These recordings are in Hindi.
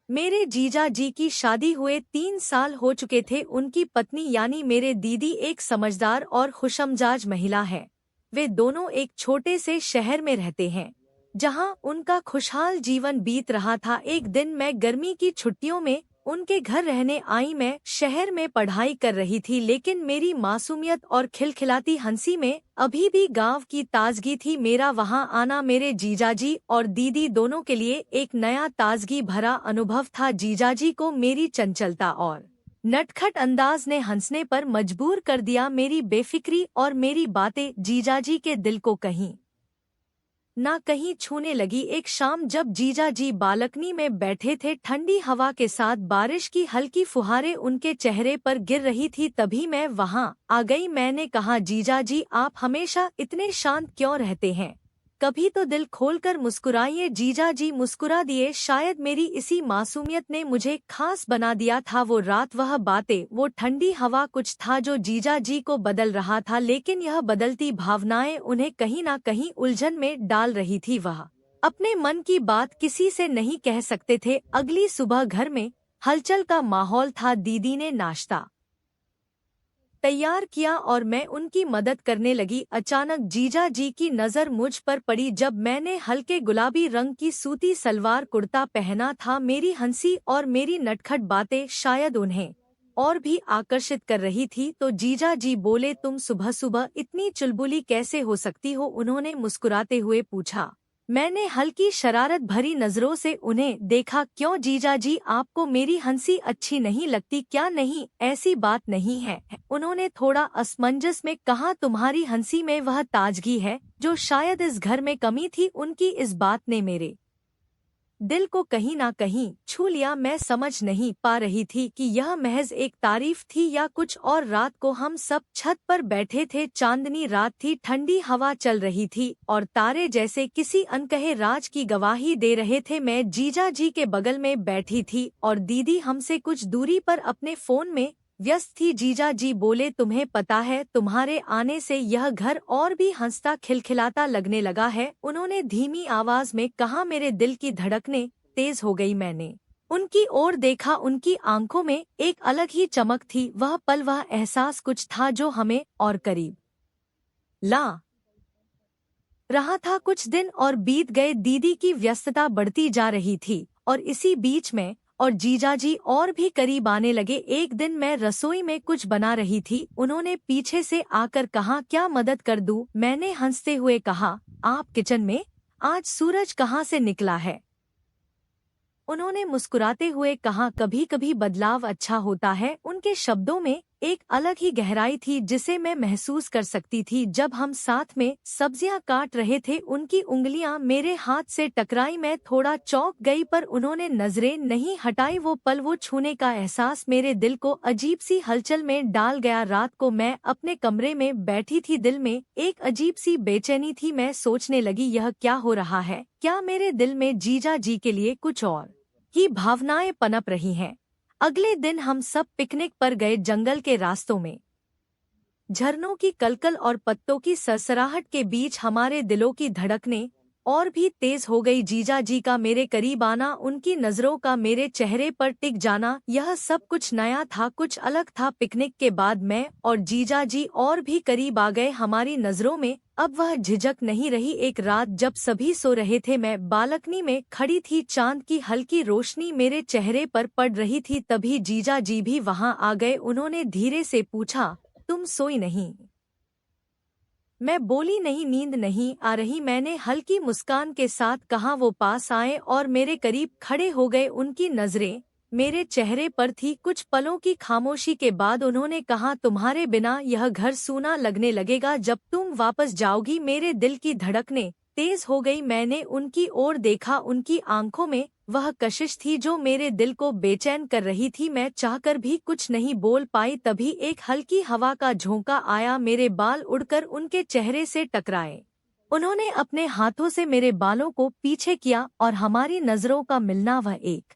मेरे जीजा जी की शादी हुए 3 साल हो चुके थे। उनकी पत्नी यानी मेरे दीदी एक समझदार और खुशमिजाज महिला है। वे दोनों एक छोटे से शहर में रहते हैं, जहां उनका खुशहाल जीवन बीत रहा था। एक दिन मैं गर्मी की छुट्टियों में उनके घर रहने आई। मैं शहर में पढ़ाई कर रही थी, लेकिन मेरी मासूमियत और खिलखिलाती हंसी में अभी भी गांव की ताजगी थी। मेरा वहां आना मेरे जीजाजी और दीदी दोनों के लिए एक नया ताजगी भरा अनुभव था। जीजाजी को मेरी चंचलता और नटखट अंदाज ने हंसने पर मजबूर कर दिया। मेरी बेफिक्री और मेरी बातें जीजाजी के दिल को कहीं ना कहीं छूने लगी। एक शाम जब जीजा जी बालकनी में बैठे थे, ठंडी हवा के साथ बारिश की हल्की फुहारें उनके चेहरे पर गिर रही थी, तभी मैं वहां आ गई। मैंने कहा, जीजा जी आप हमेशा इतने शांत क्यों रहते हैं? कभी तो दिल खोलकर मुस्कुराइए। जीजा जी मुस्कुरा दिए। शायद मेरी इसी मासूमियत ने मुझे खास बना दिया था। वो रात, वह बातें, वो ठंडी हवा, कुछ था जो जीजा जी को बदल रहा था, लेकिन यह बदलती भावनाएं उन्हें कहीं ना कहीं उलझन में डाल रही थी। वह अपने मन की बात किसी से नहीं कह सकते थे। अगली सुबह घर में हलचल का माहौल था। दीदी ने नाश्ता तैयार किया और मैं उनकी मदद करने लगी। अचानक जीजा जी की नज़र मुझ पर पड़ी। जब मैंने हल्के गुलाबी रंग की सूती सलवार कुर्ता पहना था, मेरी हंसी और मेरी नटखट बातें शायद उन्हें और भी आकर्षित कर रही थी। तो जीजा जी बोले, तुम सुबह सुबह इतनी चुलबुली कैसे हो सकती हो? उन्होंने मुस्कुराते हुए पूछा। मैंने हल्की शरारत भरी नजरों से उन्हें देखा। क्यों जीजा जी, आपको मेरी हंसी अच्छी नहीं लगती क्या? नहीं, ऐसी बात नहीं है, उन्होंने थोड़ा असमंजस में कहा। तुम्हारी हंसी में वह ताजगी है जो शायद इस घर में कमी थी। उनकी इस बात ने मेरे दिल को कहीं ना कहीं छू लिया। मैं समझ नहीं पा रही थी कि यह महज एक तारीफ थी या कुछ और। रात को हम सब छत पर बैठे थे। चांदनी रात थी, ठंडी हवा चल रही थी और तारे जैसे किसी अनकहे राज की गवाही दे रहे थे। मैं जीजा जी के बगल में बैठी थी और दीदी हमसे कुछ दूरी पर अपने फोन में व्यस्त थी। जीजा जी बोले, तुम्हें पता है, तुम्हारे आने से यह घर और भी हंसता खिलखिलाता लगने लगा है। उन्होंने धीमी आवाज में कहा। मेरे दिल की धड़कनें तेज हो गई। मैंने उनकी ओर देखा। उनकी आंखों में एक अलग ही चमक थी। वह पल, वह एहसास कुछ था जो हमें और करीब ला रहा था। कुछ दिन और बीत गए। दीदी की व्यस्तता बढ़ती जा रही थी और इसी बीच में और जीजाजी और भी करीब आने लगे। एक दिन मैं रसोई में कुछ बना रही थी। उन्होंने पीछे से आकर कहा, क्या मदद कर दूं? मैंने हंसते हुए कहा, आप किचन में? आज सूरज कहाँ से निकला है? उन्होंने मुस्कुराते हुए कहा, कभी कभी बदलाव अच्छा होता है। उनके शब्दों में एक अलग ही गहराई थी जिसे मैं महसूस कर सकती थी। जब हम साथ में सब्जियां काट रहे थे, उनकी उंगलियां मेरे हाथ से टकराई। मैं थोड़ा चौंक गई, पर उन्होंने नजरें नहीं हटाई। वो पल, वो छूने का एहसास मेरे दिल को अजीब सी हलचल में डाल गया। रात को मैं अपने कमरे में बैठी थी, दिल में एक अजीब सी बेचैनी थी। मैं सोचने लगी, यह क्या हो रहा है? क्या मेरे दिल में जीजा जी के लिए कुछ और ही भावनाएं पनप रही हैं? अगले दिन हम सब पिकनिक पर गए। जंगल के रास्तों में झरनों की कलकल और पत्तों की सरसराहट के बीच हमारे दिलों की धड़कनें और भी तेज हो गई। जीजा जी का मेरे करीब आना, उनकी नजरों का मेरे चेहरे पर टिक जाना, यह सब कुछ नया था, कुछ अलग था। पिकनिक के बाद मैं और जीजा जी और भी करीब आ गए। हमारी नजरों में अब वह झिझक नहीं रही। एक रात जब सभी सो रहे थे, मैं बालकनी में खड़ी थी। चांद की हल्की रोशनी मेरे चेहरे पर पड़ रही थी। तभी जीजा जी भी वहां आ गए। उन्होंने धीरे से पूछा, तुम सोई नहीं? मैं बोली, नहीं, नींद नहीं आ रही। मैंने हल्की मुस्कान के साथ कहा। वो पास आए और मेरे करीब खड़े हो गए। उनकी नजरें मेरे चेहरे पर थी। कुछ पलों की खामोशी के बाद उन्होंने कहा, तुम्हारे बिना यह घर सूना लगने लगेगा जब तुम वापस जाओगी। मेरे दिल की धड़कनें तेज हो गई। मैंने उनकी ओर देखा। उनकी आंखों में वह कशिश थी जो मेरे दिल को बेचैन कर रही थी। मैं चाहकर भी कुछ नहीं बोल पाई। तभी एक हल्की हवा का झोंका आया। मेरे बाल उड़कर उनके चेहरे से टकराए। उन्होंने अपने हाथों से मेरे बालों को पीछे किया और हमारी नजरों का मिलना वह एक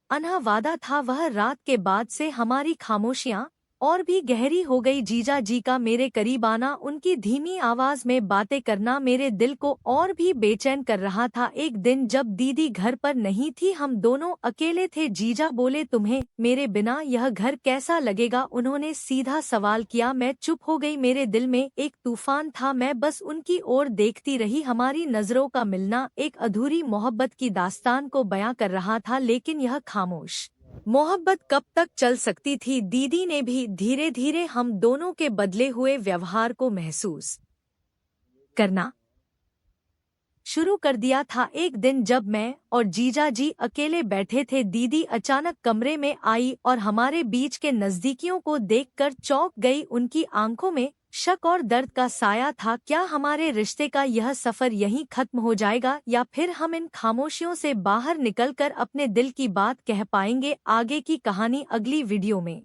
अनहा वादा था। वह रात के बाद से हमारी खामोशियां और भी गहरी हो गई। जीजा जी का मेरे करीब आना, उनकी धीमी आवाज में बातें करना मेरे दिल को और भी बेचैन कर रहा था। एक दिन जब दीदी घर पर नहीं थी, हम दोनों अकेले थे। जीजा बोले, तुम्हें मेरे बिना यह घर कैसा लगेगा? उन्होंने सीधा सवाल किया। मैं चुप हो गई। मेरे दिल में एक तूफान था। मैं बस उनकी ओर देखती रही। हमारी नजरों का मिलना एक अधूरी मोहब्बत की दास्तान को बयां कर रहा था। लेकिन यह खामोश मोहब्बत कब तक चल सकती थी? दीदी ने भी धीरे धीरे हम दोनों के बदले हुए व्यवहार को महसूस करना शुरू कर दिया था। एक दिन जब मैं और जीजा जी अकेले बैठे थे, दीदी अचानक कमरे में आई और हमारे बीच के नजदीकियों को देखकर चौंक गई। उनकी आंखों में शक और दर्द का साया था। क्या हमारे रिश्ते का यह सफर यहीं खत्म हो जाएगा, या फिर हम इन खामोशियों से बाहर निकलकर अपने दिल की बात कह पाएंगे? आगे की कहानी अगली वीडियो में।